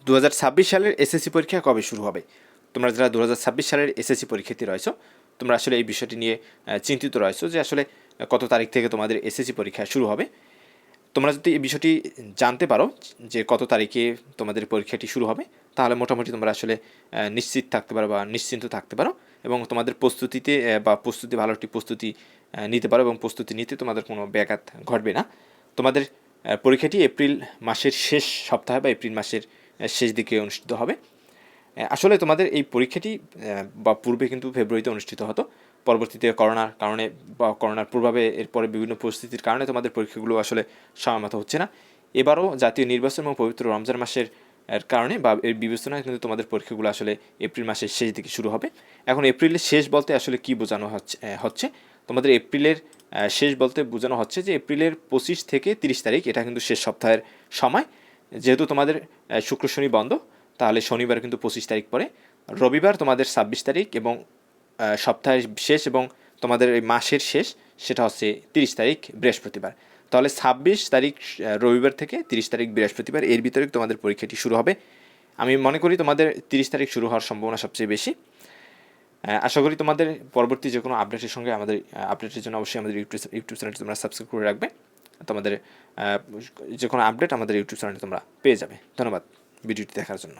2026 সালের এসএসসি পরীক্ষা কবে শুরু হবে? তোমরা যারা 2026 সালের এসএসসি পরীক্ষার্থী রয়েছো, তোমরা আসলে এই বিষয়টি নিয়ে চিন্তিত রয়েছো যে আসলে কত তারিখ থেকে তোমাদের এসএসসি পরীক্ষা শুরু হবে। তোমরা যদি এই বিষয়টি জানতে পারো যে কত তারিখে তোমাদের পরীক্ষাটি শুরু হবে, তাহলে মোটামুটি তোমরা আসলে নিশ্চিত থাকতে পারো বা নিশ্চিন্ত থাকতে পারো, এবং তোমাদের প্রস্তুতিতে বা ভালো একটি প্রস্তুতি নিতে পারো, এবং প্রস্তুতি নিতে তোমাদের কোনো ব্যাঘাত ঘটবে না। তোমাদের পরীক্ষাটি এপ্রিল মাসের শেষ সপ্তাহে বা এপ্রিল মাসের শেষ দিকে অনুষ্ঠিত হবে। আসলে তোমাদের এই পরীক্ষাটি বা পূর্বে কিন্তু ফেব্রুয়ারিতে অনুষ্ঠিত হতো। পরবর্তীতে করোনার কারণে বা করোনার প্রভাবে এরপরে বিভিন্ন পরিস্থিতির কারণে তোমাদের পরীক্ষাগুলো আসলে সময়মতো হচ্ছে না। এবারও জাতীয় নির্বাচন এবং পবিত্র রমজান মাসের কারণে বা এর বিবেচনায় কিন্তু তোমাদের পরীক্ষাগুলো আসলে এপ্রিল মাসের শেষ দিকে শুরু হবে। এখন এপ্রিলের শেষ বলতে আসলে কী বোঝানো হচ্ছে তোমাদের এপ্রিলের শেষ বলতে বোঝানো হচ্ছে যে এপ্রিলের 25 থেকে 30 তারিখ, এটা কিন্তু শেষ সপ্তাহের সময়। যেহেতু তোমাদের শুক্র শনি বন্ধ, তাহলে শনিবার কিন্তু 25 তারিখ পরে, রবিবার তোমাদের 26 তারিখ, এবং সপ্তাহের শেষ এবং তোমাদের এই মাসের শেষ সেটা হচ্ছে 30 তারিখ বৃহস্পতিবার। তাহলে 26 তারিখ রবিবার থেকে 30 তারিখ বৃহস্পতিবার, এর ভিতরে তোমাদের পরীক্ষাটি শুরু হবে। আমি মনে করি তোমাদের 30 তারিখ শুরু হওয়ার সম্ভাবনা সবচেয়ে বেশি। আশা করি তোমাদের পরবর্তী যে কোনো আপডেটের সঙ্গে আমাদের আপডেটের জন্য অবশ্যই আমাদের ইউটিউব চ্যানেলটি তোমরা সাবস্ক্রাইব করে রাখবে। তোমাদের যে কোনো আপডেট আমাদের ইউটিউব চ্যানেলে তোমরা পেয়ে যাবে। ধন্যবাদ ভিডিওটি দেখার জন্য।